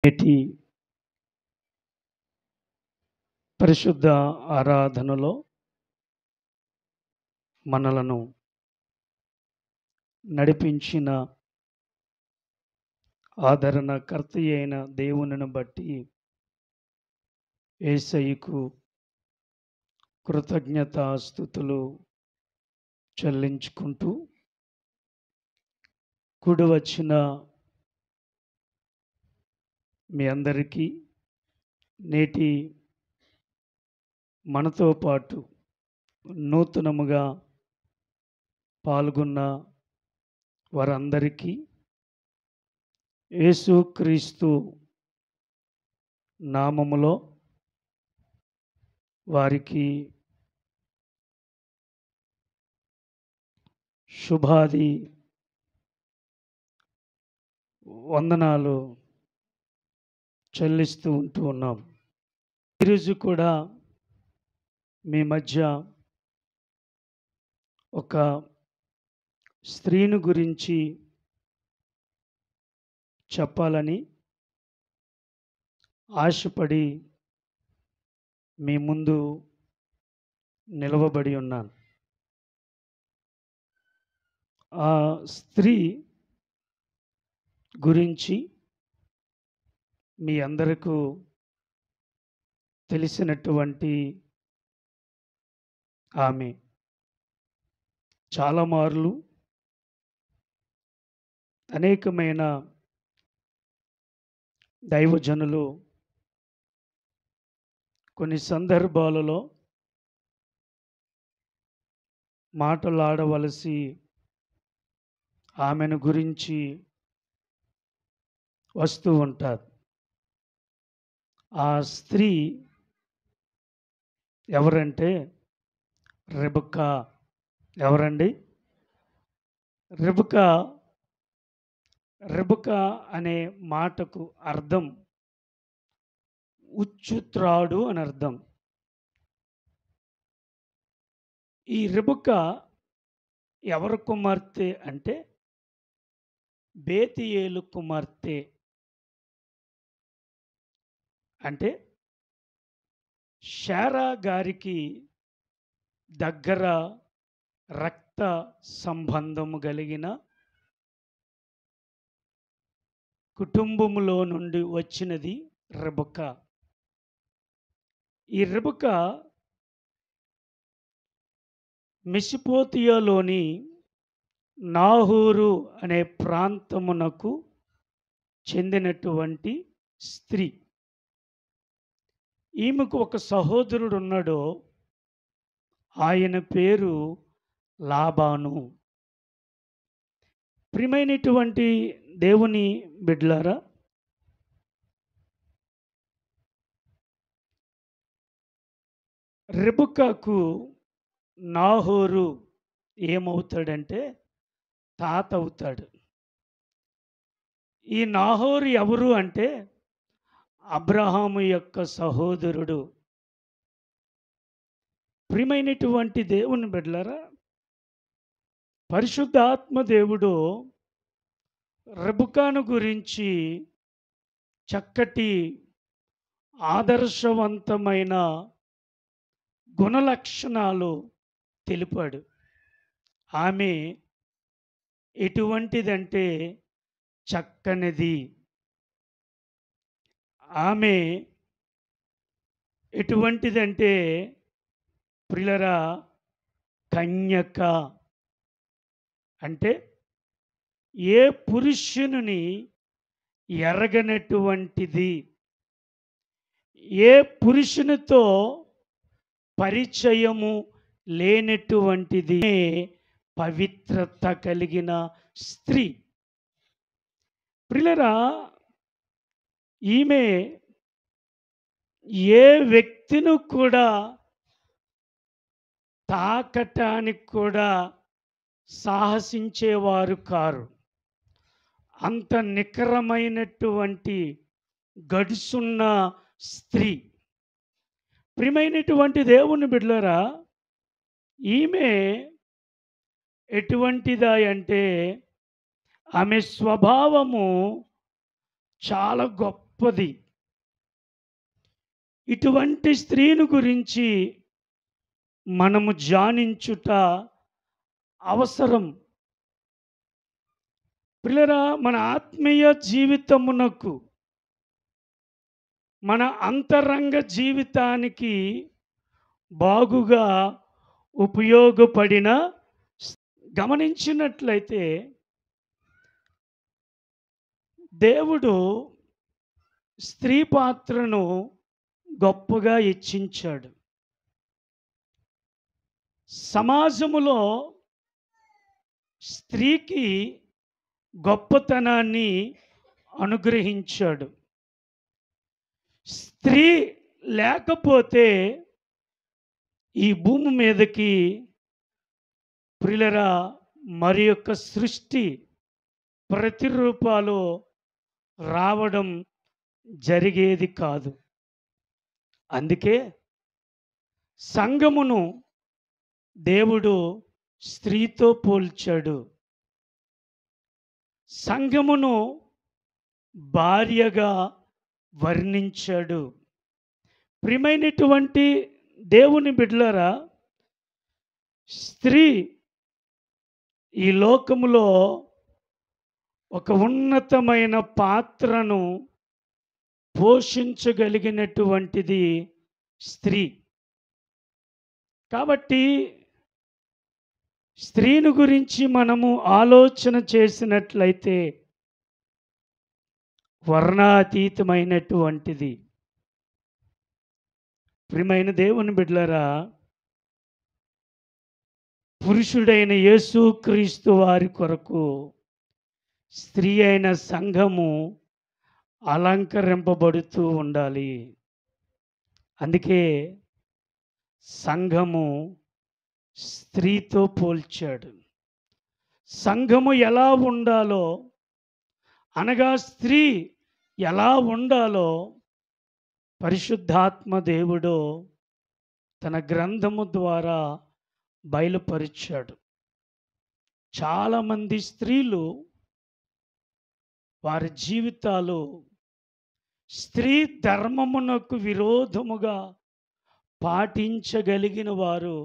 నేటి పరిశుద్ధ ఆరాధనలో మనలను నడిపించిన ఆదరణకర్త అయిన దేవునిని బట్టి యేసయ్యకు కృతజ్ఞతాస్తుతులు చెల్లించుకుంటూ కూడి వచ్చిన మీ అందరికీ నేటి మనతో పాటు నూతనముగా పాల్గొన్న వారందరికీ యేసుక్రీస్తు నామములో వారికి శుభాది వందనాలు చెల్లిస్తూ ఉంటూ ఉన్నాం. ఈరోజు కూడా మీ మధ్య ఒక స్త్రీని గురించి చెప్పాలని ఆశపడి మీ ముందు నిలవబడి ఉన్నాను. ఆ స్త్రీ గురించి మీ అందరికీ తెలిసినటువంటి ఆమె చాలా మార్లు అనేకమైన దైవజనులు కొన్ని సందర్భాలలో మాట్లాడవలసి ఆమెను గురించి వస్తూ ఉంటారు. ఆ స్త్రీ ఎవరంటే రెబెకా. ఎవరండి? రెబెకా. రెబెకా అనే మాటకు అర్థం ఉచ్చుత్రాడు అని అర్థం. ఈ రెబెకా ఎవరి కుమార్తె అంటే బేతియేలు కుమార్తె. అంటే శారా గారికి దగ్గర రక్త సంబంధము కలిగిన కుటుంబములో నుండి వచ్చినది రెబెకా. ఈ రెబెకా మెసొపొతామియాలోని నాహోరు అనే ప్రాంతమునకు చెందినటువంటి స్త్రీ. ఈమెకు ఒక సహోదరుడు ఉన్నాడు. ఆయన పేరు లాబాను. ప్రియమైనటువంటి దేవుని బిడ్డలారా, రెబెకాకు నాహోరు ఏమవుతాడంటే తాత అవుతాడు. ఈ నాహోరు ఎవరు అంటే అబ్రహాము యొక్క సహోదరుడు. ప్రియమైనటువంటి దేవుని బిడ్డలారా, పరిశుద్ధాత్మ దేవుడు రెబెకాను గురించి చక్కటి ఆదర్శవంతమైన గుణలక్షణాలు తెలిపాడు. ఆమె ఎటువంటిదంటే చక్కనిది. ఆమె ఎటువంటిదంటే ప్రియులారా కన్యక. అంటే ఏ పురుషుని ఎరగనటువంటిది, ఏ పురుషునితో పరిచయము లేనటువంటిది, పవిత్రత కలిగిన స్త్రీ. ప్రియులారా, ఈమె ఏ వ్యక్తిని కూడా తాకటానికి కూడా సాహసించేవారు కారు. అంత నికరమైనటువంటి గడుసున్న స్త్రీ. ప్రియమైనటువంటి దేవుని బిడ్డలారా, ఈమె ఎటువంటిదా అంటే ఆమె స్వభావము చాలా గొప్ప గొప్పది. ఇటువంటి స్త్రీని గురించి మనము ధ్యానించుట అవసరం. ప్రియులారా, మన ఆత్మీయ జీవితమునకు, మన అంతరంగ జీవితానికి బాగుగా ఉపయోగపడిన గమనించినట్లయితే దేవుడు స్త్రీ పాత్రను గొప్పగా హెచ్చించాడు. సమాజములో స్త్రీకి గొప్పతనాన్ని అనుగ్రహించాడు. స్త్రీ లేకపోతే ఈ భూమి మీదకి ప్రియులరా మరి యొక్క సృష్టి ప్రతిరూపాలు రావడం జరిగేది కాదు. అందుకే సంఘమును దేవుడు స్త్రీతో పోల్చాడు. సంఘమును భార్యగా వర్ణించాడు. ప్రియమైనటువంటి దేవుని బిడ్డలారా, స్త్రీ ఈ లోకములో ఒక ఉన్నతమైన పాత్రను పోషించగలిగినటువంటిది స్త్రీ. కాబట్టి స్త్రీని గురించి మనము ఆలోచన చేసినట్లయితే వర్ణాతీతమైనటువంటిది. ప్రియమైన దేవుని బిడ్డలారా, పురుషుడైన యేసుక్రీస్తు వారి కొరకు స్త్రీ అయిన సంఘము అలంకరింపబడుతూ ఉండాలి. అందుకే సంఘము స్త్రీతో పోల్చాడు. సంఘము ఎలా ఉండాలో, అనగా స్త్రీ ఎలా ఉండాలో పరిశుద్ధాత్మ దేవుడు తన గ్రంథము ద్వారా బయలుపరిచాడు. చాలామంది స్త్రీలు వారి జీవితాలు స్త్రీ ధర్మమునకు విరోధముగా పాటించగలిగిన వారు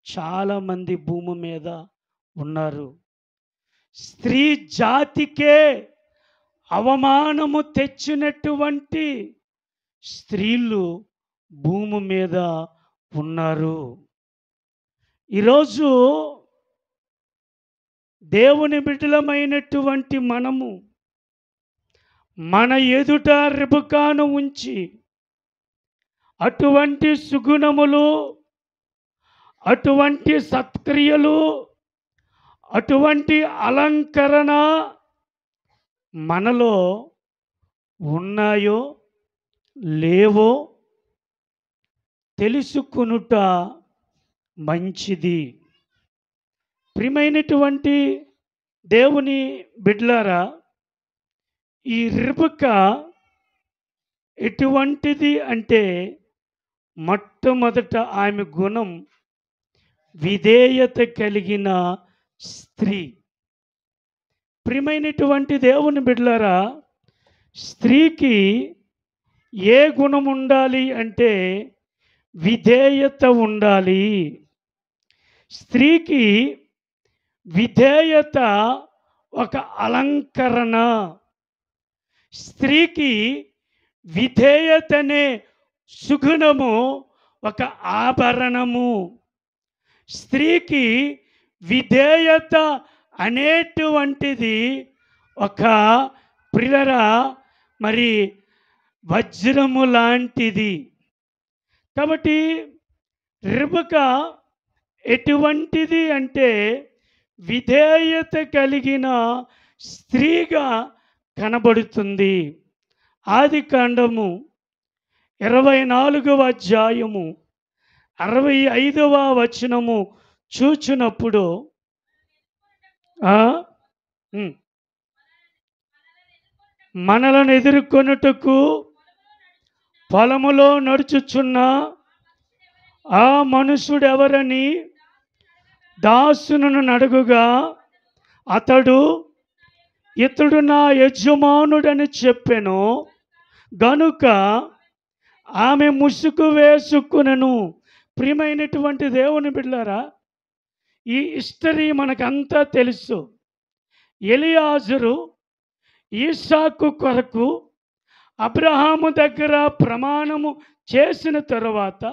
చాలామంది భూమి మీద ఉన్నారు. స్త్రీ జాతికే అవమానము తెచ్చినటువంటి స్త్రీలు భూమి మీద ఉన్నారు. ఈరోజు దేవుని బిడ్డలమైనటువంటి మనము మన ఎదుట రిబకాను ఉంచి అటువంటి సుగుణములు, అటువంటి సత్క్రియలు, అటువంటి అలంకరణ మనలో ఉన్నాయో లేవో తెలుసుకొనుట మంచిది. ప్రియమైనటువంటి దేవుని బిడ్డలారా, ఈ రిబకా ఎటువంటిది అంటే మొట్టమొదట ఆమె గుణం విధేయత కలిగిన స్త్రీ. ప్రియమైనటువంటి దేవుని బిడ్డలారా, స్త్రీకి ఏ గుణం ఉండాలి అంటే విధేయత ఉండాలి. స్త్రీకి విధేయత ఒక అలంకరణ. స్త్రీకి విధేయతనే సుగుణము ఒక ఆభరణము. స్త్రీకి విధేయత అనేటువంటిది ఒక ప్రియులారా మరి వజ్రము లాంటిది. కాబట్టి రిబకా ఎటువంటిది అంటే విధేయత కలిగిన స్త్రీగా కనబడుతుంది. ఆదికాండము 24వ అధ్యాయము 65వ వచనము చూచినప్పుడు మనలను ఎదుర్కొనుటకు పొలములో నడుచుచున్న ఆ మనుషుడెవరని దాసును అడుగుగా అతడు ఇతడు నా యజమానుడని చెప్పెను. గనుక ఆమె ముసుగు వేసుకునెను. ప్రియమైనటువంటి దేవుని బిడ్డలారా, ఈ హిస్టరీ మనకంతా తెలుసు. ఎలియాజరు ఈసాకు కొరకు అబ్రహాము దగ్గర ప్రమాణము చేసిన తరువాత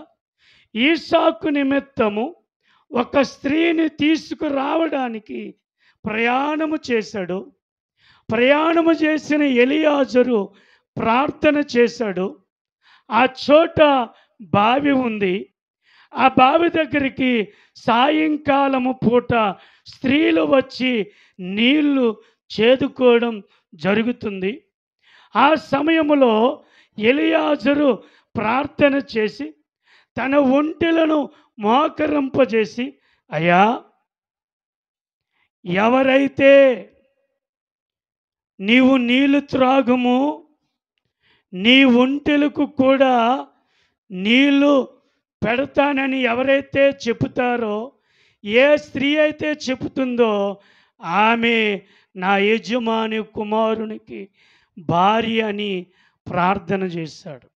ఈసాకు నిమిత్తము ఒక స్త్రీని తీసుకురావడానికి ప్రయాణము చేశాడు. ప్రయాణము చేసిన ఎలియాజరు ప్రార్థన చేశాడు. ఆ చోట బావి ఉంది. ఆ బావి దగ్గరికి సాయంకాలము పూట స్త్రీలు వచ్చి నీళ్లు చేదుకోవడం జరుగుతుంది. ఆ సమయములో ఎలియాజరు ప్రార్థన చేసి తన ఒంటెలను మోకరింపజేసి, అయ్యా, ఎవరైతే నీవు నీళ్లు త్రాగుము, నీ ఒంటెలకు కూడా నీళ్లు పెడతానని ఎవరైతే చెబుతారో, ఏ స్త్రీ అయితే చెబుతుందో ఆమె నా యజమాని కుమారునికి భార్య అని ప్రార్థన చేశాడు.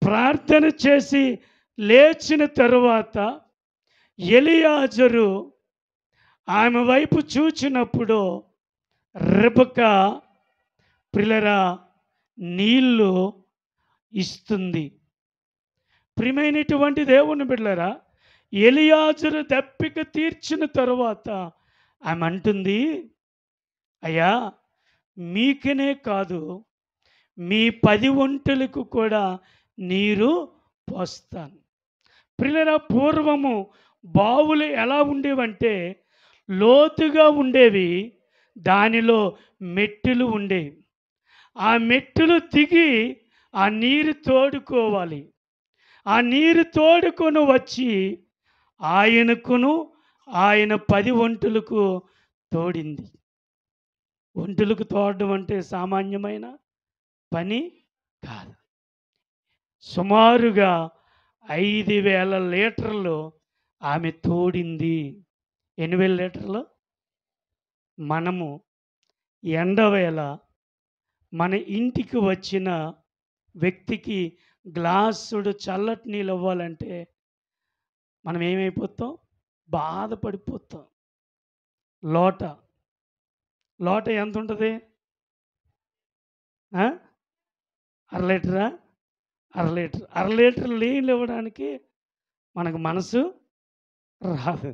ప్రార్థన చేసి లేచిన తరువాత ఎలియాజరు ఆమె వైపు చూచినప్పుడు రెబెకా ప్రిలరా నీళ్లు ఇస్తుంది. ప్రియమైనటువంటి దేవుని బిడ్డలారా, ఎలియాజరు దప్పిక తీర్చిన తరువాత ఆమె అంటుంది, అయ్యా, మీకనే కాదు, మీ 10 ఒంటెలకు కూడా నీరు పోస్తాను. ప్రియులారా, పూర్వము బావులు ఎలా ఉండేవంటే లోతుగా ఉండేవి. దానిలో మెట్టులు ఉండేవి. ఆ మెట్టులు దిగి ఆ నీరు తోడుకోవాలి. ఆ నీరు తోడుకొని వచ్చి ఆయనకును ఆయన 10 ఒంటెలకు తోడింది. ఒంటెలకు తోడడం అంటే సామాన్యమైన పని కాదు. సుమారుగా 5,000 లీటర్లు ఆమె తోడింది. 8,000 లీటర్లు. మనము ఎండవేళ మన ఇంటికి వచ్చిన వ్యక్తికి గ్లాసుడు చల్లటి నీళ్ళు ఇవ్వాలంటే మనం ఏమైపోతాం? బాధపడిపోతాం. లోట లోట ఎంత ఉంటుంది? 1/2 లీటరా? 1/2 లీటర్. 1/2 లీటర్ నీళ్ళు ఇవ్వడానికి మనకు మనసు రాదు.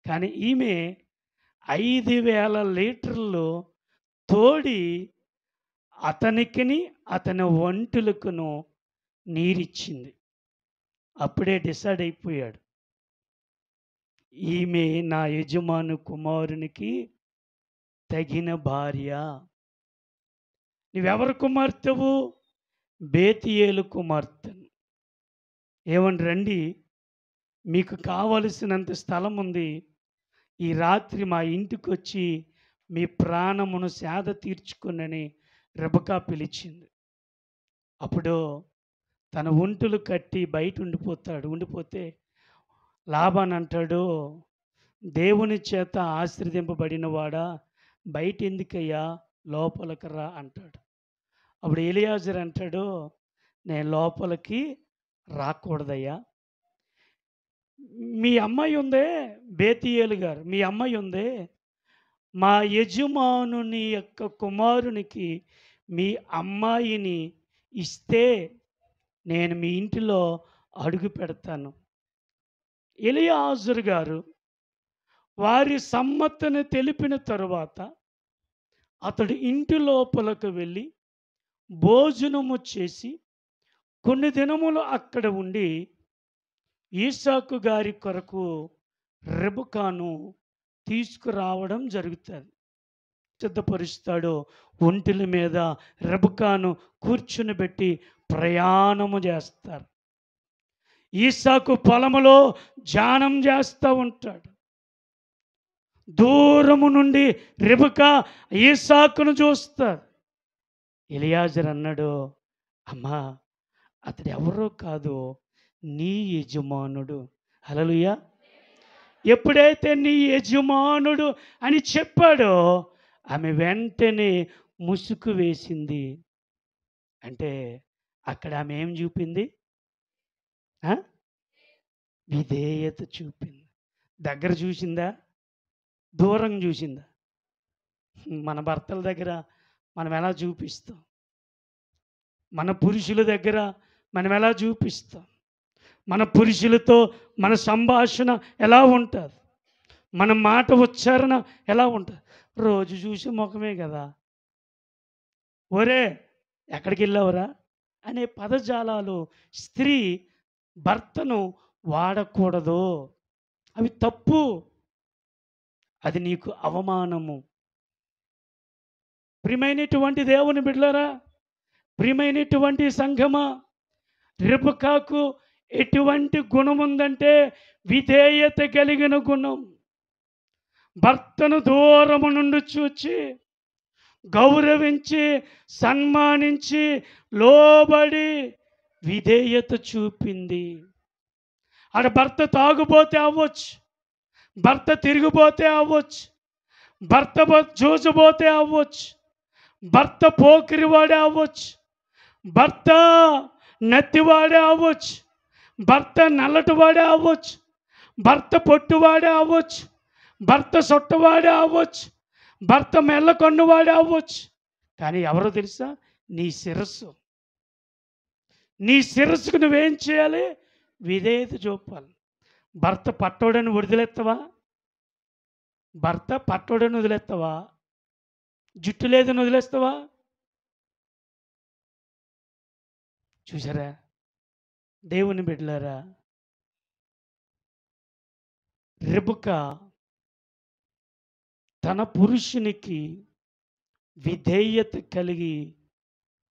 కానీ ఈమె 5,000 లీటర్లు తోడి అతనికిని అతని ఒంటెలకును నీరిచ్చింది. అప్పుడే డిసైడ్ అయిపోయాడు, ఈమె నా యజమాను కుమారునికి తగిన భార్య. నువ్వెవరు కుమార్తెవు? బేతియేలు కుమార్తెను. ఏమని రండి, మీకు కావలసినంత స్థలం ఉంది, ఈ రాత్రి మా ఇంటికి వచ్చి మీ ప్రాణమును సేద తీర్చుకునని రెబెకా పిలిచింది. అప్పుడు తన ఒంటెలు కట్టి బయట ఉండిపోతే లాబాను అంటాడు, దేవుని చేత ఆశీర్వదింపబడిన వాడా, బయట ఎందుకయ్యా, లోపలికి రా అంటాడు. అప్పుడు ఎలియాజరు అంటాడు, నేను లోపలికి రాకూడదయ్యా. మీ అమ్మాయి ఉందే, బేతియేలు గారు, మీ అమ్మాయి ఉందే, మా యజమానుని యొక్క కుమారునికి మీ అమ్మాయిని ఇస్తే నేను మీ ఇంటిలో అడుగు పెడతాను. ఎలియాజరు గారు వారి సమ్మతిని తెలిపిన తరువాత అతడు ఇంటి లోపలకు వెళ్ళి భోజనము చేసి కొన్ని దినములు అక్కడ ఉండి ఈసాకు గారి కొరకు రెబెకాను తీసుకురావడం జరుగుతుంది. సిద్ధపరుస్తాడు. ఒంటెల మీద రెబెకాను కూర్చుని పెట్టి ప్రయాణము చేస్తారు. ఈసాకు పొలములో ధ్యానం చేస్తూ ఉంటాడు. దూరము నుండి రెబెకా ఈసాకును చూస్తాడు. ఎలియాజరు అన్నాడు, అమ్మా, అతడు ఎవరో కాదు, నీ యజమానుడు. హల్లెలూయా. ఎప్పుడైతే నీ యజమానుడు అని చెప్పాడో ఆమె వెంటనే ముసుగు వేసింది. అంటే అక్కడ ఆమె ఏం చూపింది? ఆ? విధేయత చూపింది. దగ్గర చూసిందా? దూరం చూసిందా? మన భర్తల దగ్గర మనం ఎలా చూపిస్తాం? మన పురుషుల దగ్గర మనం ఎలా చూపిస్తాం? మన పురుషులతో మన సంభాషణ ఎలా ఉంటుంది? మన మాట ఉచ్చారణ ఎలా ఉంటుంది? రోజు చూసే ముఖమే కదా. ఒరే ఎక్కడికి వెళ్ళావురా అనే పదజాలాలు స్త్రీ భర్తను వాడకూడదు. అవి తప్పు. అది నీకు అవమానము. ప్రియమైనటువంటి దేవుని బిడ్డలారా, ప్రియమైనటువంటి సంఘమా, రెబెక్కాకు ఎటువంటి గుణం ఉందంటే విధేయత కలిగిన గుణం. భర్తను దూరము నుండి చూచి గౌరవించి సన్మానించి లోబడి విధేయత చూపింది. ఆడ భర్త తాగుపోతే అవ్వచ్చు, భర్త తిరిగిపోతే అవ్వచ్చు, భర్త జూజబోతే అవ్వచ్చు, భర్త పోకిరివాడే అవ్వచ్చు, భర్త నత్తివాడే అవ్వచ్చు, భర్త నల్లటివాడే అవ్వచ్చు, భర్త పొట్టువాడే అవ్వచ్చు, భర్త సొట్టవాడే అవ్వచ్చు, భర్త మెల్లకొన్నవాడే అవ్వచ్చు. కానీ ఎవరో తెలుసా? నీ శిరస్సు. నీ శిరస్సుకు నువ్వేం చేయాలి? విధేయత చూపాలి. భర్త పట్టోడని వదిలేస్తావా? భర్త పట్టోడని వదిలేస్తావా? జుట్టు లేదని వదిలేస్తావా? చూసారా దేవుని బిడ్డలారా, రెబెక్కా తన పురుషునికి విధేయత కలిగి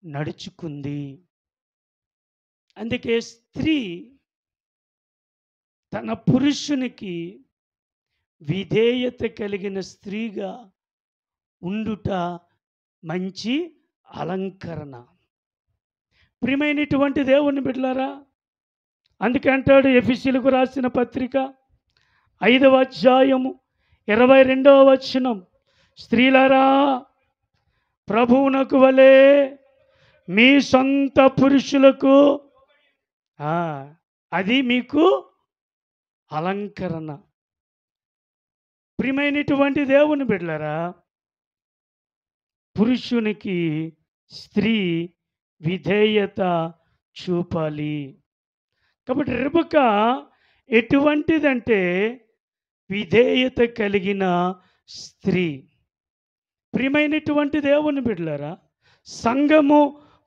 నడుచుకుంది. అందుకే స్త్రీ తన పురుషునికి విధేయత కలిగిన స్త్రీగా ఉండుట మంచి అలంకరణ. ప్రియమైనటువంటి దేవుని బిడ్డలారా, అందుకే అంటాడు ఎఫెసీయులకు రాసిన పత్రిక 5వ అధ్యాయము 22వ వచనం, స్త్రీలారా ప్రభువునకు వలె మీ సొంత పురుషులకు అది మీకు అలంకరణ. ప్రియమైనటువంటి దేవుని బిడ్డలారా, పురుషునికి స్త్రీ విధేయత చూపాలి. కాబట్టి రెబెక్కా ఎటువంటిదంటే విధేయత కలిగిన స్త్రీ. ప్రియమైనటువంటి దేవుని బిడ్డలారా, సంఘము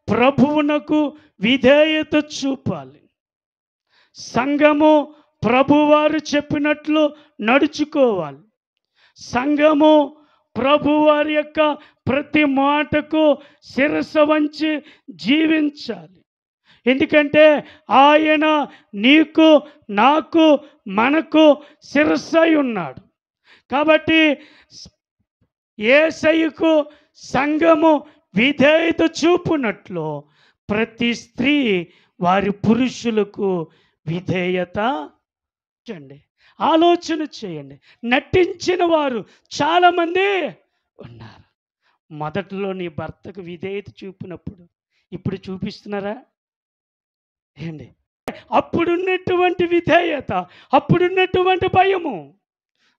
ప్రభువునకు విధేయత చూపాలి. సంఘము ప్రభువారు చెప్పినట్లు నడుచుకోవాలి. సంఘము ప్రభువారి యొక్క ప్రతి మాటకు శిరస్సు వంచి జీవించాలి. ఎందుకంటే ఆయన నీకు నాకు మనకు శిరస్సై ఉన్నాడు. కాబట్టి యేసయ్యకు సంఘము విధేయత చూపునట్లు ప్రతి స్త్రీ వారి పురుషులకు విధేయత చేయండి. ఆలోచన చేయండి. నటించిన వారు చాలామంది ఉన్నారు. మొదట్లో నీ భర్తకు విధేయత చూపినప్పుడు ఇప్పుడు చూపిస్తున్నారా ఏంటి? అప్పుడున్నటువంటి విధేయత, అప్పుడున్నటువంటి భయము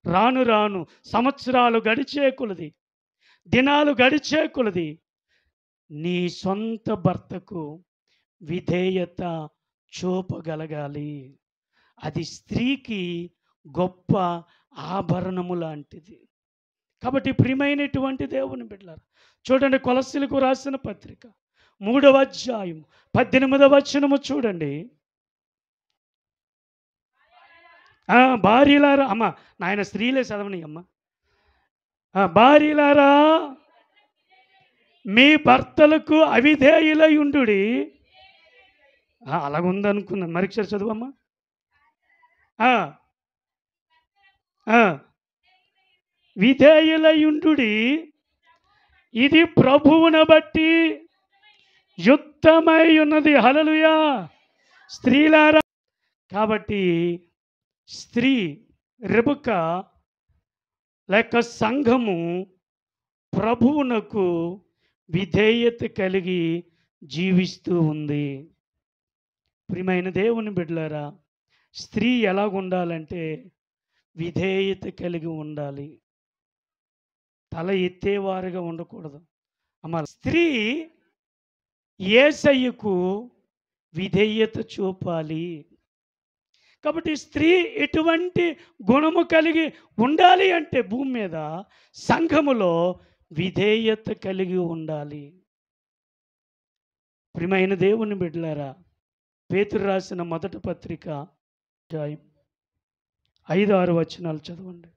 రాను రాను సంవత్సరాలు గడిచే కొలది, దినాలు గడిచే కొలది నీ సొంత భర్తకు విధేయత చూపగలగాలి. అది స్త్రీకి గొప్ప ఆభరణము లాంటిది. కాబట్టి ప్రియమైనటువంటి దేవుని బిడ్డలారా, చూడండి కొలస్సీలకు రాసిన పత్రిక 3వ అధ్యాయం 18వ వచనము చూడండి. భార్యలారా, అమ్మ నాయన స్త్రీలే చదవని అమ్మ. భార్యలారా మీ భర్తలకు అవిధేయులై ఉండుడి. అలాగుందనుకున్నాను. మరిక్షరి చదువమ్మా. విధేయులై ఉండుడి, ఇది ప్రభువును బట్టి యుక్తమై ఉన్నది. హల్లెలూయా. స్త్రీలారా, కాబట్టి స్త్రీ రెబెక్కా లేక సంఘము ప్రభువునకు విధేయత కలిగి జీవిస్తూ ఉంది. ప్రియమైన దేవుని బిడ్డలారా, స్త్రీ ఎలాగుండాలంటే విధేయత కలిగి ఉండాలి. తల ఎత్తేవారుగా ఉండకూడదు. స్త్రీ యేసయ్యకు విధేయత చూపాలి. కాబట్టి స్త్రీ ఎటువంటి గుణము కలిగి ఉండాలి అంటే భూమి మీద సంఘములో విధేయత కలిగి ఉండాలి. ప్రియమైన దేవుని బిడ్డలారా, పేతురు రాసిన మొదటి పత్రిక 5-6 వచనాలు చదవండి.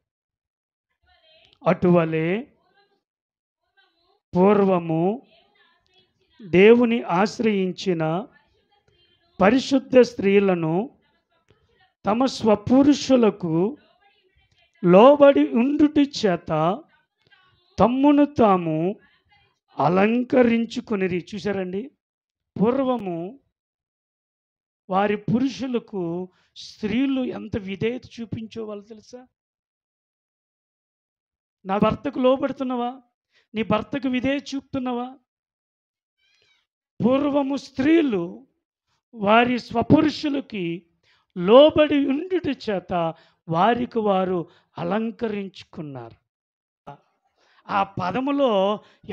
అటువలే పూర్వము దేవుని ఆశ్రయించిన పరిశుద్ధ స్త్రీలను తమ స్వపురుషులకు లోబడి ఉండుట చేత తమ్మును తాము అలంకరించుకొనిరి. చూసారండి, పూర్వము వారి పురుషులకు స్త్రీలు ఎంత విధేయత చూపించేవాళ్ళు తెలుసా? నా భర్తకు లోబడుతున్నావా? నీ భర్తకు విధేయత చూపుతున్నావా? పూర్వము స్త్రీలు వారి స్వపురుషులకి లోబడి ఉండుట చేత వారికి వారు అలంకరించుకున్నారు. ఆ పదములో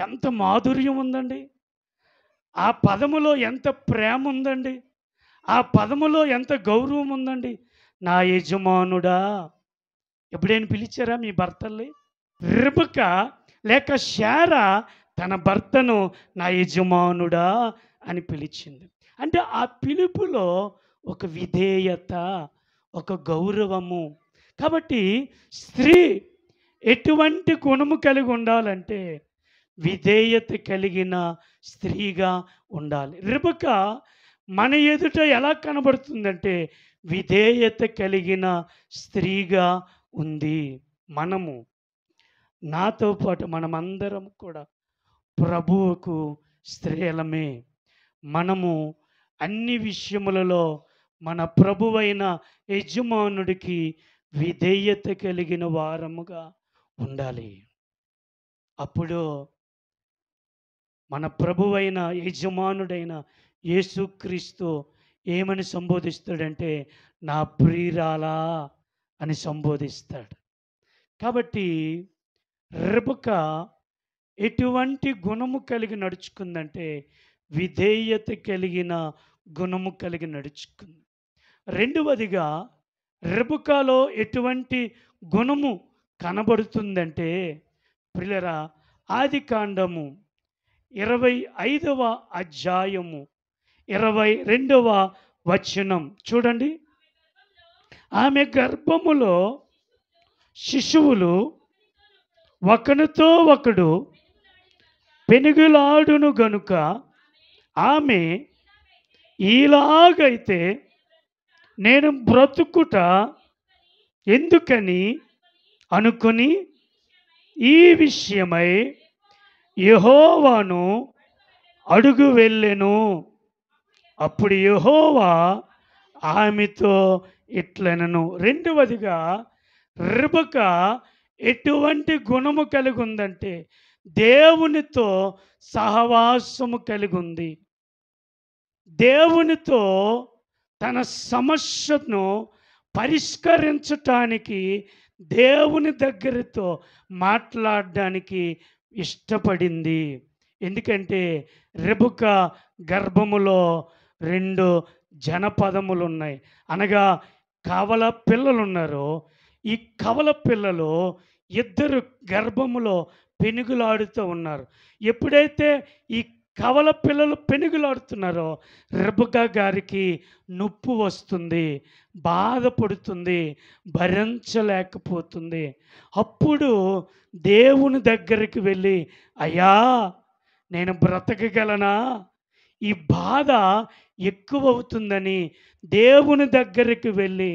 ఎంత మాధుర్యం ఉందండి! ఆ పదములో ఎంత ప్రేమ ఉందండి! ఆ పదములో ఎంత గౌరవం ఉందండి! నా యజమానుడా. ఎప్పుడైనా పిలిచారా మీ భర్తల్ని? రిబకా లేక శారా తన భర్తను నా యజమానుడా అని పిలిచింది. అంటే ఆ పిలుపులో ఒక విధేయత, ఒక గౌరవము. కాబట్టి స్త్రీ ఎటువంటి గుణము కలిగి ఉండాలంటే విధేయత కలిగిన స్త్రీగా ఉండాలి. రిబకా మన ఎదుట ఎలా కనబడుతుందంటే విధేయత కలిగిన స్త్రీగా ఉంది. మనము, నాతో పాటు మనమందరం కూడా ప్రభువుకు స్త్రీలమే. మనము అన్ని విషయములలో మన ప్రభువైన యజమానుడికి విధేయత కలిగిన వారముగా ఉండాలి. అప్పుడు మన ప్రభువైన యజమానుడైన యేసుక్రీస్తు ఏమని సంబోధిస్తాడంటే నా ప్రియురాలా అని సంబోధిస్తాడు. కాబట్టి రిబకా ఎటువంటి గుణము కలిగి నడుచుకుందంటే విధేయత కలిగిన గుణము కలిగి నడుచుకుంది. రెండవదిగా రిబకాలో ఎటువంటి గుణము కనబడుతుందంటే ప్రియులారా, ఆదికాండము 25వ అధ్యాయము 22వ వచనం చూడండి. ఆమె గర్భములో శిశువులు ఒకనితో ఒకడు పెనుగులాడును గనుక ఆమె ఇలాగైతే నేను బ్రతుకుట ఎందుకని అనుకొని ఈ విషయమై యెహోవాను అడుగు వెళ్ళెను. అప్పుడు యెహోవా ఆమెతో ఇట్లనెను. రెండవదిగా రిబకా ఎటువంటి గుణము కలిగి ఉందంటే దేవునితో సహవాసము కలిగి ఉంది. దేవునితో తన సమస్యను పరిష్కరించటానికి దేవుని దగ్గరతో మాట్లాడడానికి ఇష్టపడింది. ఎందుకంటే రిబకా గర్భములో 2 జనపదములు ఉన్నాయి. అనగా కవల పిల్లలు ఉన్నారు. ఈ కవల పిల్లలు 2 గర్భములో పెనుగులాడుతూ ఉన్నారు. ఎప్పుడైతే ఈ కవల పిల్లలు పెనుగులాడుతున్నారో రిబకా గారికి నొప్పి వస్తుంది, బాధపడుతుంది, భరించలేకపోతుంది. అప్పుడు దేవుని దగ్గరికి వెళ్ళి, అయ్యా నేను బ్రతకగలనా? ఈ బాధ ఎక్కువవుతుందని దేవుని దగ్గరికి వెళ్ళి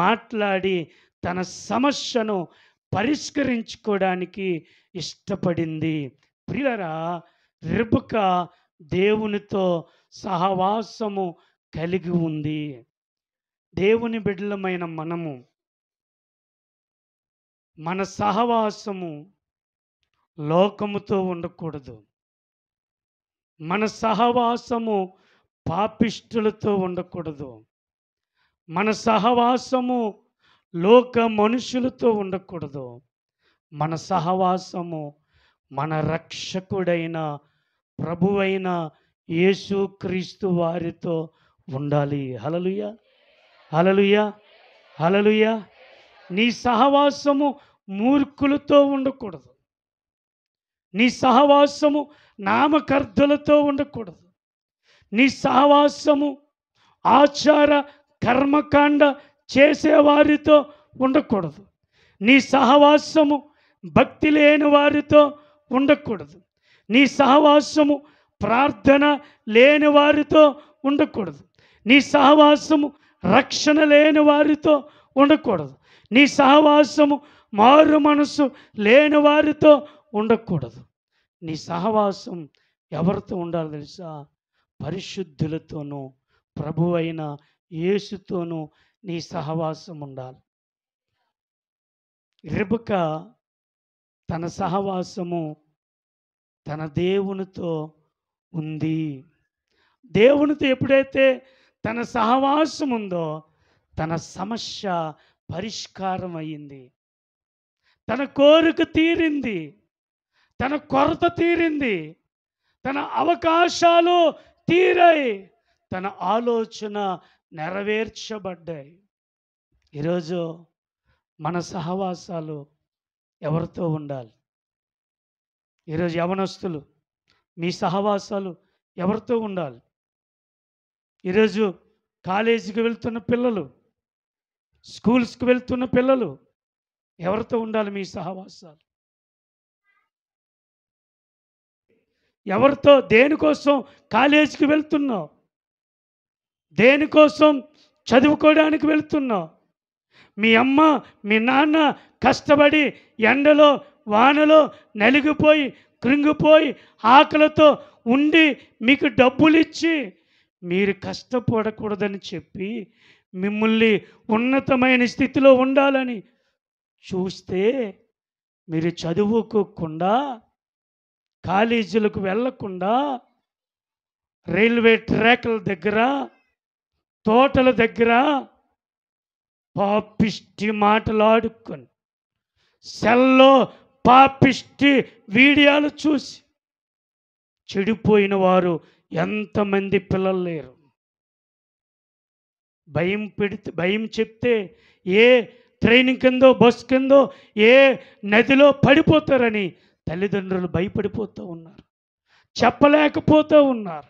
మాట్లాడి తన సమస్యను పరిష్కరించుకోవడానికి ఇష్టపడింది. ప్రియులారా, రిబకా దేవునితో సహవాసము కలిగి ఉంది. దేవుని బిడ్డలమైన మనము మన సహవాసము లోకముతో ఉండకూడదు. మన సహవాసము పాపిష్టులతో ఉండకూడదు. మన సహవాసము లోక మనుషులతో ఉండకూడదు. మన సహవాసము మన రక్షకుడైన ప్రభువైన యేసుక్రీస్తు వారితో ఉండాలి. హల్లెలూయా, హల్లెలూయా, హల్లెలూయా. నీ సహవాసము మూర్ఖులతో ఉండకూడదు. నీ సహవాసము నామకర్తలతో ఉండకూడదు. నీ సహవాసము ఆచార కర్మకాండ చేసేవారితో ఉండకూడదు. నీ సహవాసము భక్తి లేని వారితో ఉండకూడదు. నీ సహవాసము ప్రార్థన లేని వారితో ఉండకూడదు. నీ సహవాసము రక్షణ లేని వారితో ఉండకూడదు. నీ సహవాసము మారు మనసు లేని వారితో ఉండకూడదు. నీ సహవాసం ఎవరితో ఉండాలి తెలుసా? పరిశుద్ధులతోనూ ప్రభువైన యేసుతోనూ నీ సహవాసం ఉండాలి. రెబెకా తన సహవాసము తన దేవునితో ఉంది. దేవునితో ఎప్పుడైతే తన సహవాసం ఉందో తన సమస్య పరిష్కారం అయ్యింది. తన కోరిక తీరింది. తన కొరత తీరింది. తన అవకాశాలు తీరాయి. తన ఆలోచన నెరవేర్చబడ్డాయి. ఈరోజు మన సహవాసాలు ఎవరితో ఉండాలి? ఈరోజు యవనస్తులు మీ సహవాసాలు ఎవరితో ఉండాలి? ఈరోజు కాలేజీకి వెళ్తున్న పిల్లలు, స్కూల్స్కి వెళ్తున్న పిల్లలు ఎవరితో ఉండాలి మీ సహవాసాలు? ఎవరితో, దేనికోసం కాలేజీకి వెళ్తున్నావు? దేనికోసం చదువుకోవడానికి వెళ్తున్నావు? మీ అమ్మ మీ నాన్న కష్టపడి ఎండలో వానలో నలిగిపోయి కృంగిపోయి ఆకలితో ఉండి మీకు డబ్బులు ఇచ్చి మీరు కష్టపడకూడదని చెప్పి మిమ్మల్ని ఉన్నతమైన స్థితిలో ఉండాలని చూస్తే మీరు చదువుకోకుండా కాలేజీలకు వెళ్ళకుండా రైల్వే ట్రాక్ల దగ్గర తోటల దగ్గర పాపిష్టి మాటలాడుకొని సెల్లో పాపిష్టి వీడియోలు చూసి చెడిపోయిన వారు ఎంతమంది పిల్లలు లేరు? భయం చెప్తే ఏ ట్రైన్ కిందో బస్ కిందో ఏ నదిలో పడిపోతారని తల్లిదండ్రులు భయపడిపోతూ ఉన్నారు, చెప్పలేకపోతూ ఉన్నారు.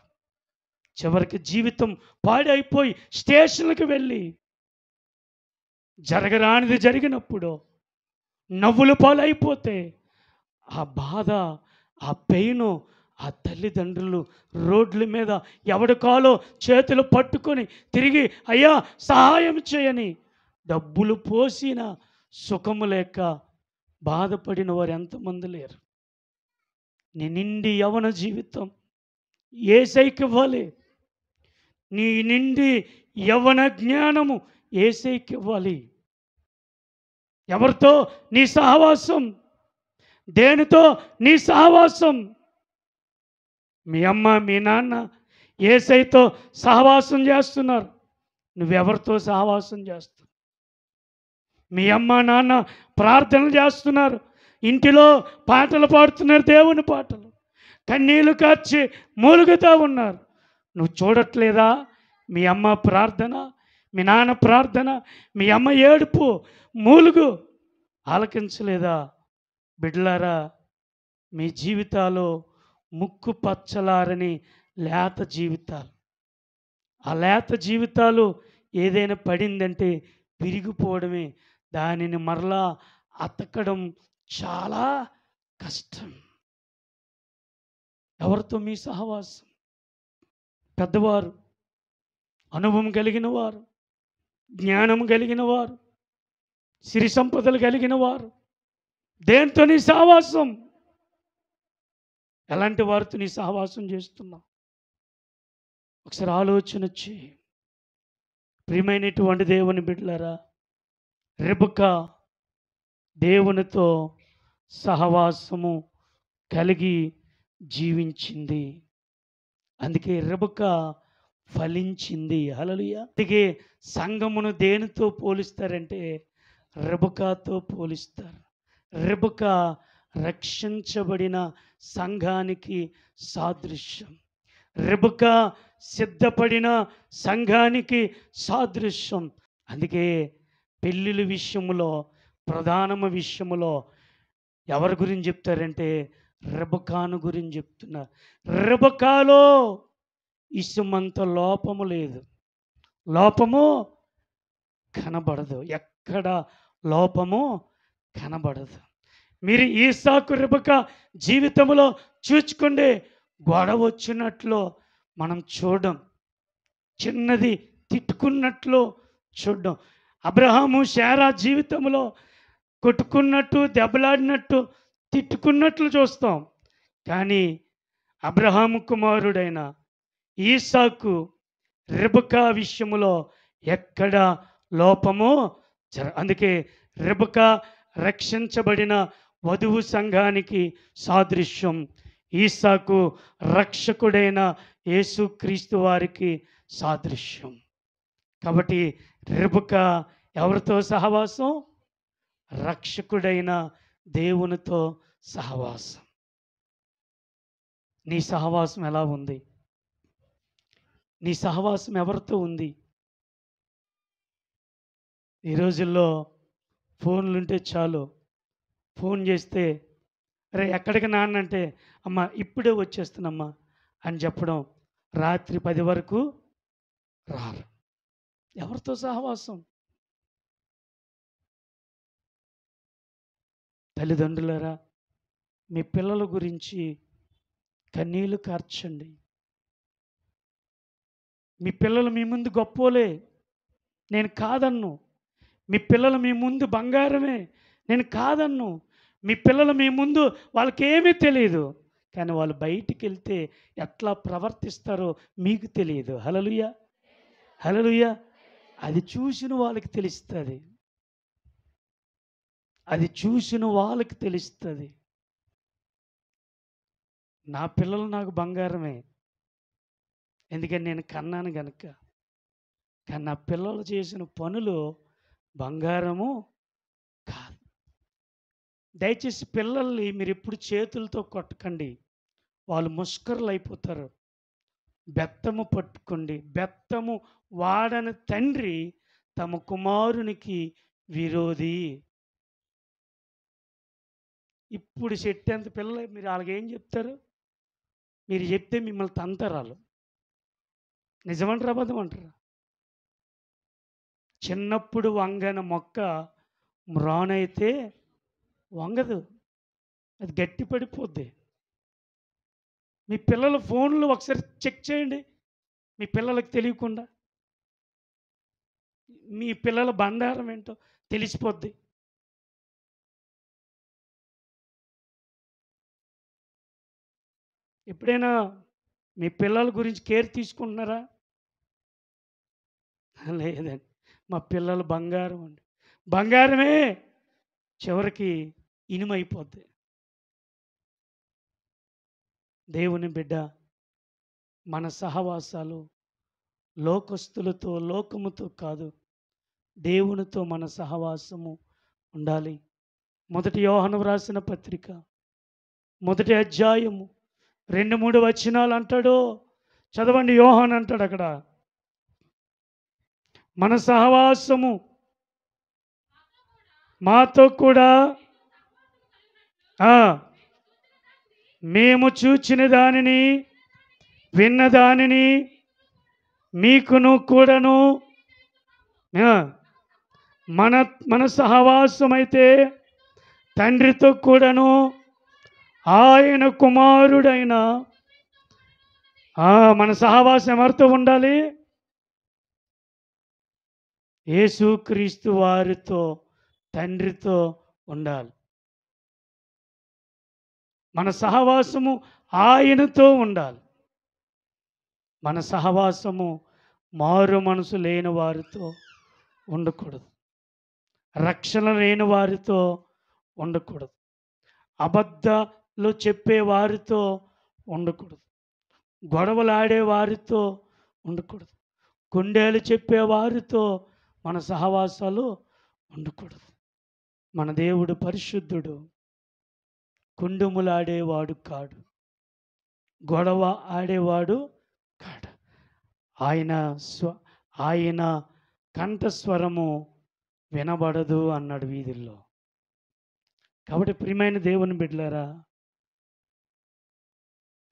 చివరికి జీవితం పాడైపోయి స్టేషన్లకు వెళ్ళి జరగరానిది జరిగినప్పుడు నవ్వులు పాలైపోతే ఆ బాధ, ఆ పెయిను, ఆ తల్లిదండ్రులు రోడ్ల మీద ఎవడి కాలో చేతులు పట్టుకొని తిరిగి అయ్యా సహాయం చేయని డబ్బులు పోసిన సుఖము లేక బాధపడిన వారు ఎంతమంది లేరు? నీ నిండి యవన జీవితం యేసయ్యకి ఇవ్వాలి. నీ నిండి యవన జ్ఞానము యేసయ్యకి ఇవ్వాలి. ఎవరితో నీ సహవాసం? దేనితో నీ సహవాసం? మీ అమ్మ మీ నాన్న యేసయ్యతో సహవాసం చేస్తున్నారు, నువ్వెవరితో సహవాసం చేస్తావు? మీ అమ్మ నాన్న ప్రార్థనలు చేస్తున్నారు, ఇంటిలో పాటలు పాడుతున్నారు, దేవుని పాటలు, కన్నీళ్లు కార్చి మూలుగుతూ ఉన్నారు. నువ్వు చూడట్లేదా మీ అమ్మ ప్రార్థన, మీ నాన్న ప్రార్థన, మీ అమ్మ ఏడుపు మూలుగు ఆలకించలేదా? బిడ్డలారా, మీ జీవితాలు ముక్కు పచ్చలారని లేత జీవితాలు. ఆ లేత జీవితాలు ఏదైనా పడిందంటే విరిగిపోవడమే. దానిని మరలా అతకడం చాలా కష్టం. ఎవరితో మీ సహవాసం? పెద్దవారు, అనుభవం కలిగిన వారు, జ్ఞానం కలిగిన వారు, సిరి సంపదలు కలిగిన వారు. దేంతో నీ సహవాసం? ఎలాంటి వారితో నీ సహవాసం చేస్తున్నావు? ఒకసారి ఆలోచన చేయి. ప్రియమైనటువంటి దేవుని బిడ్డలారా, రెబెకా దేవునితో సహవాసము కలిగి జీవించింది. అందుకే రెబెకా ఫలించింది. హల్లెలూయా. అందుకే సంఘమును దేనితో పోలుస్తారంటే రెబెకాతో పోలుస్తారు. రెబెకా రక్షించబడిన సంఘానికి సాదృశ్యం. రెబెకా సిద్ధపడిన సంఘానికి సాదృశ్యం. అందుకే పెళ్ళిళ్ళ విషయంలో, ప్రధానమ విషయంలో ఎవరి గురించి చెప్తారంటే రెబెకాను గురించి చెప్తున్నారు. రెబెకాలో ఇసుమంత లోపము లేదు. లోపము కనబడదు. ఎక్కడ లోపము కనబడదు. మీరు ఈసాకు రెబెకా జీవితంలో చూచుకోండి, గొడవ వచ్చినట్లు మనం చూడం. చిన్నది తిట్టుకున్నట్లు చూడడం. అబ్రహాము శారా జీవితంలో కొట్టుకున్నట్టు, దెబ్బలాడినట్టు, తిట్టుకున్నట్లు చూస్తాం. కానీ అబ్రహాము కుమారుడైన ఈసాకు రెబెకా విషయములో ఎక్కడ లోపమో అందుకే రెబెకా రక్షించబడిన వధువు సంఘానికి సాదృశ్యం. ఈసాకు రక్షకుడైన యేసుక్రీస్తు వారికి సాదృశ్యం. కాబట్టి రెబెకా ఎవరితో సహవాసం? రక్షకుడైన దేవునితో సహవాసం. నీ సహవాసం ఎలా ఉంది? నీ సహవాసం ఎవరితో ఉంది? ఈ రోజుల్లో ఫోన్లు ఉంటే చాలు. ఫోన్ చేస్తే అరే ఎక్కడికి నాన్న అంటే అమ్మ ఇప్పుడే వచ్చేస్తున్నమ్మా అని చెప్పడం. రాత్రి 10 వరకు రారు. ఎవరితో సహవాసం? తల్లిదండ్రులారా, మీ పిల్లల గురించి కన్నీళ్లు కార్చండి. మీ పిల్లలు మీ ముందు గొప్పోలే, నేను కాదన్ను. మీ పిల్లలు మీ ముందు బంగారమే, నేను కాదన్ను. మీ పిల్లలు మీ ముందు వాళ్ళకేమీ తెలియదు, కానీ వాళ్ళు బయటికి వెళ్తే ఎట్లా ప్రవర్తిస్తారో మీకు తెలియదు. హల్లెలూయా, హల్లెలూయా. అది చూసిన వాళ్ళకి తెలుస్తుంది. అది చూసిన వాళ్ళకి తెలుస్తుంది. నా పిల్లలు నాకు బంగారమే, ఎందుకని నేను కన్నాను గనుక. కానీ నా పిల్లలు చేసిన పనులు బంగారము కాదు. దయచేసి పిల్లల్ని మీరు ఎప్పుడు చేతులతో కొట్టకండి, వాళ్ళు ముష్కరులు అయిపోతారు. బెత్తము పట్టుకోండి. బెత్తము వాడని తండ్రి తమ కుమారునికి విరోధి. ఇప్పుడు చెట్టంత పిల్లలు మీరు వాళ్ళకేం చెప్తారు? మీరు చెప్తే మిమ్మల్ని తంతరాలు. నిజమంటారా అబద్ధం అంటారా? చిన్నప్పుడు వంగన మొక్క మ్రానైతే వంగదు, అది గట్టి పడిపోద్ది. మీ పిల్లల ఫోన్లు ఒకసారి చెక్ చేయండి, మీ పిల్లలకు తెలియకుండా. మీ పిల్లల బండారం ఏంటో తెలిసిపోద్ది. ఎప్పుడైనా మీ పిల్లల గురించి కేర్ తీసుకుంటున్నారా? లేదండి. మా పిల్లలు బంగారం అండి. బంగారమే చివరికి ఇనుమైపోద్ది. దేవుని బిడ్డ, మన సహవాసాలు లోకస్తులతో, లోకముతో కాదు, దేవునితో మన సహవాసము ఉండాలి. 1 యోహాను రాసిన పత్రిక 1వ అధ్యాయము 2-3 వచనాలు అంటాడు. చదవండి. యోహాను అంటాడు అక్కడ, మన సహవాసము మాతో కూడా మేము చూచిన దానిని, విన్న దానిని మీకును కూడాను మన సహవాసం అయితే తండ్రితో కూడాను ఆయన కుమారుడైన మన సహవాసం ఎవరితో ఉండాలి? యేసుక్రీస్తు వారితో, తండ్రితో ఉండాలి. మన సహవాసము ఆయనతో ఉండాలి. మన సహవాసము మారు మనసు లేని వారితో ఉండకూడదు. రక్షణ లేని వారితో ఉండకూడదు. అబద్ధాలు చెప్పే వారితో ఉండకూడదు. గొడవలాడే వారితో ఉండకూడదు. కొండేలు చెప్పే వారితో మన సహవాసాలు ఉండకూడదు. మన దేవుడు పరిశుద్ధుడు, కుండుములాడేవాడు కాడు, గొడవ ఆడేవాడు కాడు. ఆయన ఆయన కంఠస్వరము వినబడదు అన్నాడు వీధుల్లో. కాబట్టి ప్రియమైన దేవుని బిడ్డలారా,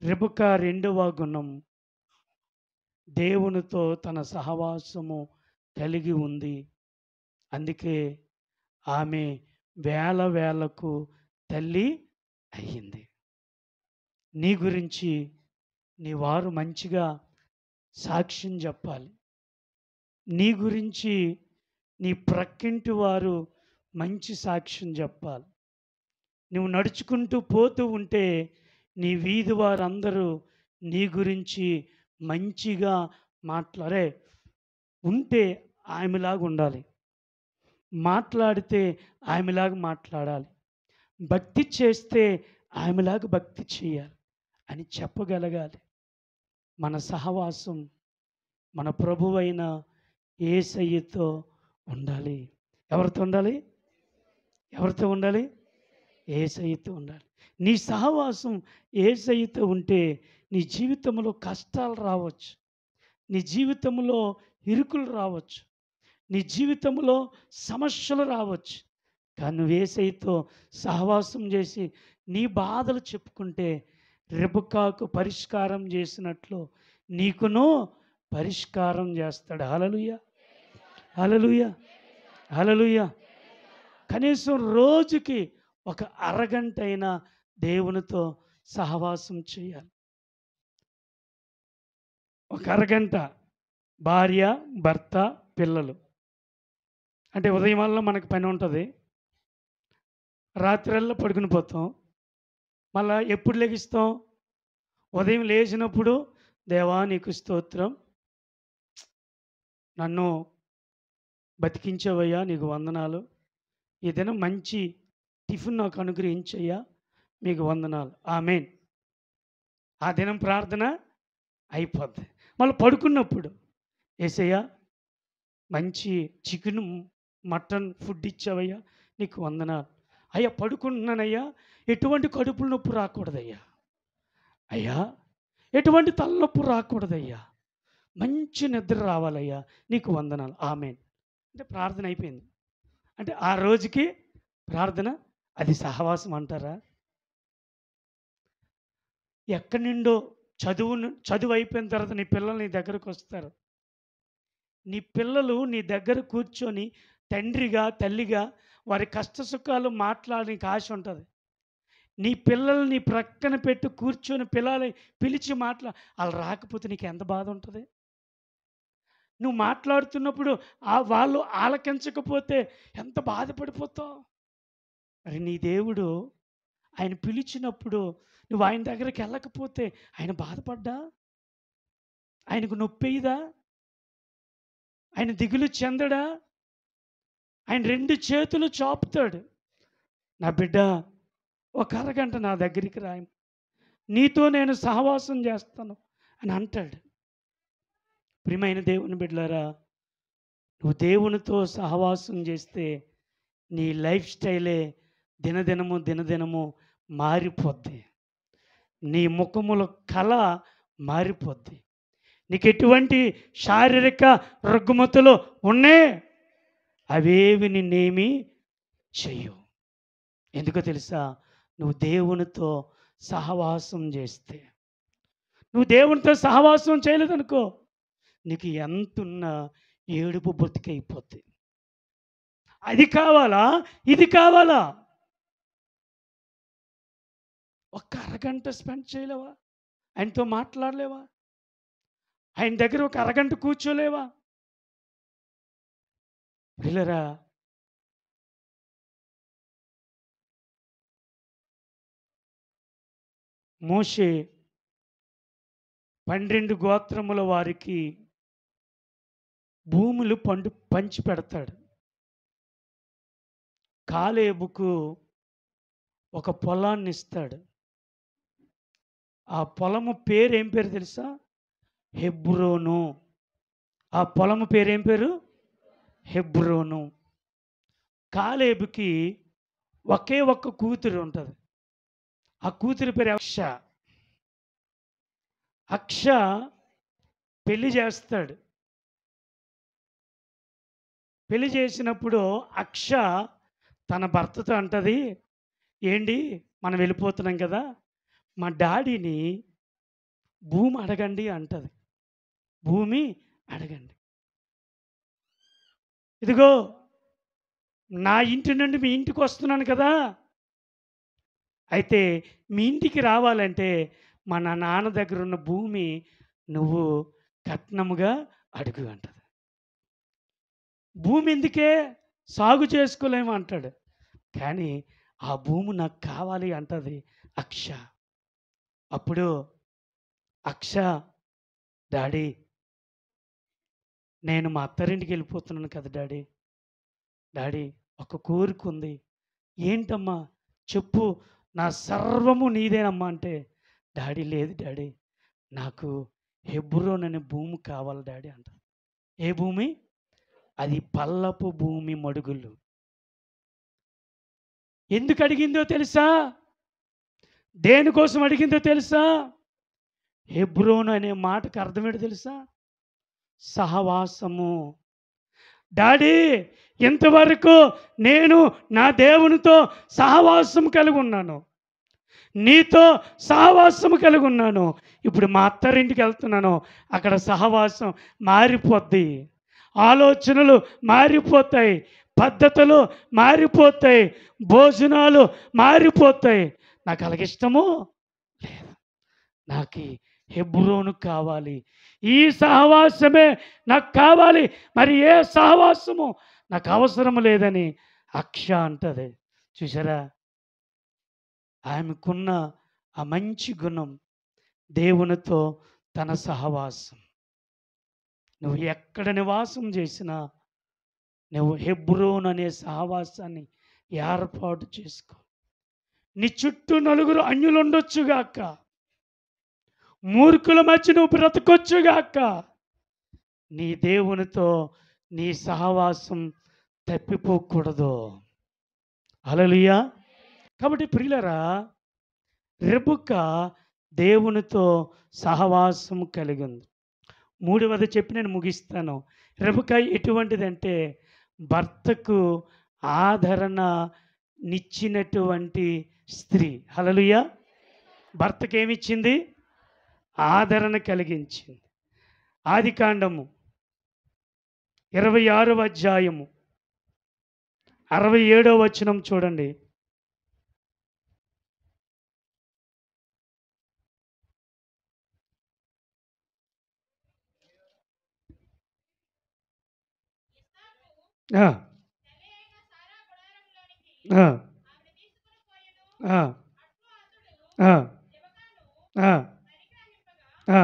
రెబెకా రెండవ గుణం దేవునితో తన సహవాసము కలిగి ఉంది. అందుకే ఆమె వేల వేలకు తల్లి అయ్యింది. నీ గురించి నీ వారు మంచిగా సాక్ష్యం చెప్పాలి. నీ గురించి నీ ప్రక్కింటి వారు మంచి సాక్ష్యం చెప్పాలి. నువ్వు నడుచుకుంటూ పోతూ ఉంటే నీ వీధి వారందరూ నీ గురించి మంచిగా మాట్లాడే ఉంటే ఆమెలాగా ఉండాలి, మాట్లాడితే ఆమెలాగా మాట్లాడాలి, భక్తి చేస్తే ఆమెలాగా భక్తి చేయాలి అని చెప్పగలగాలి. మన సహవాసం మన ప్రభువైన యేసయ్యతో ఉండాలి. ఎవరితో ఉండాలి? ఎవరితో ఉండాలి? యేసయ్యతో ఉండాలి. నీ సహవాసం యేసయ్యతో ఉంటే నీ జీవితంలో కష్టాలు రావచ్చు, నీ జీవితంలో ఇరుకులు రావచ్చు, నీ జీవితంలో సమస్యలు రావచ్చు. కానీ నువ్వు యేసయ్యతో సహవాసం చేసి నీ బాధలు చెప్పుకుంటే రెబెకాకు పరిష్కారం చేసినట్లు నీకును పరిష్కారం చేస్తాడు. హల్లెలూయా, హల్లెలూయా, హల్లెలూయా. కనీసం రోజుకి ఒక అరగంట అయినా దేవునితో సహవాసం చేయాలి. ఒక అరగంట భార్య, భర్త, పిల్లలు. అంటే ఉదయం వల్ల మనకు పని ఉంటుంది, రాత్రల్లా పడుకుని పోతాం. మళ్ళా ఎప్పుడు లెగిస్తాం? ఉదయం లేచినప్పుడు దేవా నీకు స్తోత్రం, నన్ను బతికించవయ్యా, నీకు వందనాలు, ఈ దినం మంచి టిఫిన్ నాకు అనుగ్రహించయ్యా, మీకు వందనాలు, ఆమేన్. ఆ దినం ప్రార్థన అయిపోద్ది. మళ్ళీ పడుకున్నప్పుడు యేసయ్యా మంచి చికెన్ మటన్ ఫుడ్ ఇచ్చావయ్యా, నీకు వందనాలు అయ్యా, పడుకుంటున్నానయ్యా, ఎటువంటి కడుపుల నొప్పి రాకూడదయ్యా, అయ్యా ఎటువంటి తలనొప్పి రాకూడదయ్యా, మంచి నిద్ర రావాలయ్యా, నీకు వందనాలు, ఆమేన్. అంటే ప్రార్థన అయిపోయింది. అంటే ఆ రోజుకి ప్రార్థన. అది సహవాసం అంటారా? ఎక్కడి నుండో చదువు అయిపోయిన తర్వాత నీ పిల్లలు నీ దగ్గరకు వస్తారు. నీ పిల్లలు నీ దగ్గర కూర్చొని తండ్రిగా తల్లిగా వారి కష్ట సుఖాలు మాట్లాడడానికి ఆశ ఉంటుంది. నీ పిల్లల్ని నీ ప్రక్కన పెట్టి కూర్చొని పిలిచి వాళ్ళు రాకపోతే నీకు ఎంత బాధ ఉంటుంది? నువ్వు మాట్లాడుతున్నప్పుడు వాళ్ళు ఆలకించకపోతే ఎంత బాధపడిపోతావు? మరి నీ దేవుడు ఆయన పిలిచినప్పుడు నువ్వు ఆయన దగ్గరికి వెళ్ళకపోతే ఆయన బాధపడ్డా? ఆయనకు నొప్పిదా? ఆయన దిగులు చెందడా? ఆయన 2 చేతులు చాపుతాడు, నా బిడ్డ ఒక అరగంట నా దగ్గరికి రాయి, నీతో నేను సహవాసం చేస్తాను అని అంటాడు. ప్రియమైన దేవుని బిడ్డలారా, నువ్వు దేవునితో సహవాసం చేస్తే నీ లైఫ్ స్టైలే దినదినము మారిపోద్ది. నీ ముఖముల కళ మారిపోద్ది. నీకు ఎటువంటి శారీరక రుగ్మతలు ఉన్నాయి, అవేవి నిన్నేమీ చెయ్యవు. ఎందుకో తెలుసా? నువ్వు దేవునితో సహవాసం చేస్తే. నువ్వు దేవునితో సహవాసం చేయలేదనుకో, నీకు ఎంతున్నా ఏడుపు బతికైపోద్ది. అది కావాలా, ఇది కావాలా? ఒక్క అరగంట స్పెండ్ చేయలేవా? ఆయనతో మాట్లాడలేవా? ఆయన దగ్గర ఒక అరగంట కూర్చోలేవా? పిల్లరా, మోషే 12 గోత్రముల వారికి భూములు పంచి పెడతాడు. కాలేబుకు ఒక పొలాన్ని ఇస్తాడు. ఆ పొలము పేరు ఏం పేరు తెలుసా? హెబ్రోను. ఆ పొలము పేరేం పేరు? హెబ్రోను. కాలేబుకి ఒకే ఒక్క కూతురు ఉంటుంది. ఆ కూతురి పేరు అక్ష. అక్ష పెళ్లి చేస్తాడు. పెళ్లి చేసినప్పుడు అక్ష తన భర్తతో అంటది, ఏంటి మనం వెళ్ళిపోతున్నాం కదా, మా డాడీని భూమి అడగండి అంటది. భూమి అడగండి. ఇదిగో నా ఇంటి నుండి మీ ఇంటికి వస్తున్నాను కదా, అయితే మీ ఇంటికి రావాలంటే మన నాన్న దగ్గర ఉన్న భూమి నువ్వు కట్నముగా అడుగు అంటది. భూమి ఎందుకే, సాగు చేసుకోలేము అంటాడు. కానీ ఆ భూమి నాకు కావాలి అంటది అక్ష. అప్పుడు అక్ష, డాడీ నేను మా అత్తారింటికి వెళ్ళిపోతున్నాను కదా డాడీ, డాడీ ఒక కోరిక ఉంది. ఏంటమ్మా చెప్పు, నా సర్వము నీదేనమ్మా అంటే, డాడీ లేదు డాడీ, నాకు హెబ్రోన్ అనే భూమి కావాలి డాడీ అంట. ఏ భూమి? అది పల్లపు భూమి మడుగులు. ఎందుకు అడిగిందో తెలుసా? దేనికోసం అడిగిందో తెలుసా? హెబ్రోన్ అనే మాటకు అర్థం ఏంటో తెలుసా? సహవాసము. డాడీ ఇంతవరకు నేను నా దేవునితో సహవాసం కలిగి ఉన్నాను, నీతో సహవాసం కలిగి ఉన్నాను. ఇప్పుడు మా అత్తారింటికి వెళ్తున్నాను, అక్కడ సహవాసం మారిపోద్ది, ఆలోచనలు మారిపోతాయి, పద్ధతులు మారిపోతాయి, భోజనాలు మారిపోతాయి. నాకు అలాగిష్టము లేదు. నాకు హెబ్రోను కావాలి, ఈ సహవాసమే నాకు కావాలి, మరి ఏ సహవాసము నాకు అవసరం లేదని అక్ష అంటది. చూసారా, ఆమెకున్న ఆ మంచి గుణం, దేవునితో తన సహవాసం. నువ్వు ఎక్కడ నివాసం చేసినా నువ్వు హెబ్రోన్ అనే సహవాసాన్ని ఏర్పాటు చేసుకో. నీ చుట్టూ నలుగురు అన్యులు ఉండొచ్చుగాక, మూర్ఖుల మధ్య నువ్వు బ్రతకొచ్చుగాక, నీ దేవునితో నీ సహవాసం తప్పిపోకూడదు. హల్లెలూయా. కాబట్టి ప్రియులారా, రెబెక్క దేవునితో సహవాసం కలిగి ఉంది. మూడవది చెప్పి నేను ముగిస్తాను. రెబెక్క ఎటువంటిదంటే భర్తకు ఆదరణ నిచ్చినటువంటి స్త్రీ. హల్లెలూయా. భర్తకి ఏమిచ్చింది? ఆదరణ కలిగించింది. ఆదికాండము 26వ అధ్యాయము 67వ వచనం చూడండి. ఆ, ఆ, ఆ, ఆ, ఆ, ఆ,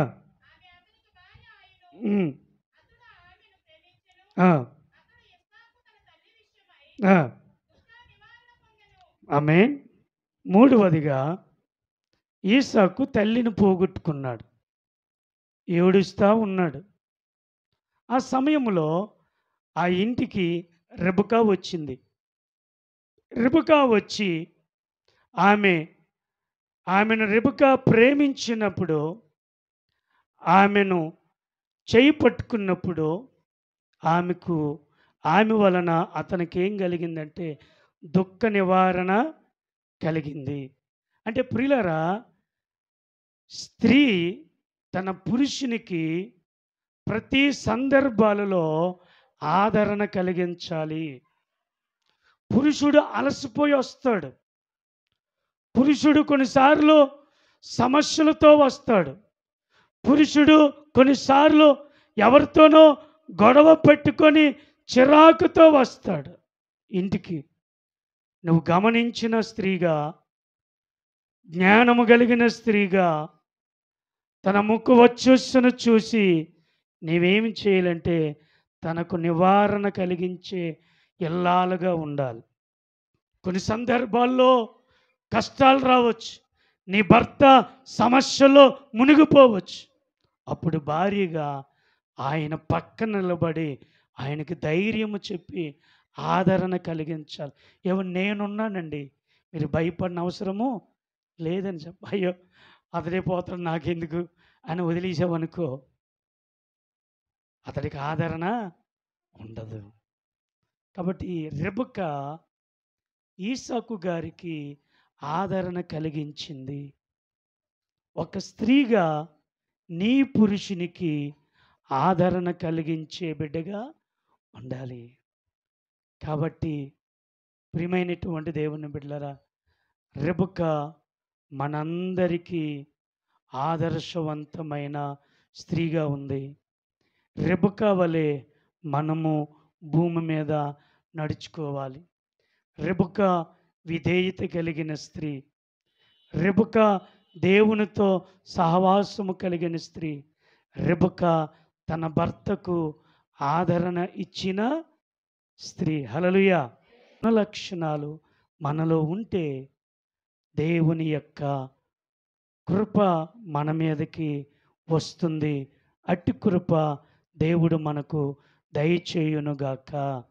ఆ, ఆ. ఆమేన్. మూడవదిగా ఈసాకు తల్లిని పోగొట్టుకున్నాడు, ఏడుస్తా ఉన్నాడు. ఆ సమయంలో ఆ ఇంటికి రెబెక్క వచ్చింది. రెబెక్క వచ్చి ఆమెను రెబెక్క ప్రేమించినప్పుడు, ఆమెను చేయి పట్టుకున్నప్పుడు ఆమె వలన అతనికి ఏం కలిగిందంటే దుఃఖ నివారణ కలిగింది. అంటే ప్రియులారా, స్త్రీ తన పురుషునికి ప్రతి సందర్భాలలో ఆదరణ కలిగించాలి. పురుషుడు అలసిపోయి వస్తాడు, పురుషుడు కొన్నిసార్లు సమస్యలతో వస్తాడు, పురుషుడు కొన్నిసార్లు ఎవరితోనో గొడవ పెట్టుకొని చిరాకుతో వస్తాడు ఇంటికి. నువ్వు గమనించిన స్త్రీగా, జ్ఞానము కలిగిన స్త్రీగా తన ముక్కు వచ్చుస్సును చూసి నీవేమి చేయాలంటే తనకు నివారణ కలిగించే ఇల్లాలుగా ఉండాలి. కొన్ని సందర్భాల్లో కష్టాలు రావచ్చు, నీ భర్త సమస్యలో మునిగిపోవచ్చు. అప్పుడు భార్యగా ఆయన పక్కన నిలబడి ఆయనకి ధైర్యము చెప్పి ఆదరణ కలిగించాలి. నేనున్నానండి, మీరు భయపడిన అవసరము లేదని చెప్పి, అయ్యో అతడే పోతాడు నాకెందుకు అని వదిలేసావనుకో, అతడికి ఆదరణ ఉండదు. కాబట్టి రెబెకా ఈసాకు గారికి ఆదరణ కలిగించింది. ఒక స్త్రీగా నీ పురుషునికి ఆదరణ కలిగించే బిడ్డగా ఉండాలి. కాబట్టి ప్రియమైనటువంటి దేవుని బిడ్డలారా, రెబెకా మనందరికీ ఆదర్శవంతమైన స్త్రీగా ఉంది. రెబెకా వలె మనము భూమి మీద నడుచుకోవాలి. రెబెకా విధేయత కలిగిన స్త్రీ. రెబెకా దేవునితో సహవాసము కలిగిన స్త్రీ. రెబెకా తన భర్తకు ఆదరణ ఇచ్చిన స్త్రీ. హల్లెలూయా. లక్షణాలు మనలో ఉంటే దేవుని యొక్క కృప మన మీదకి వస్తుంది. అట్టి కృప దేవుడు మనకు దయచేయునుగాక.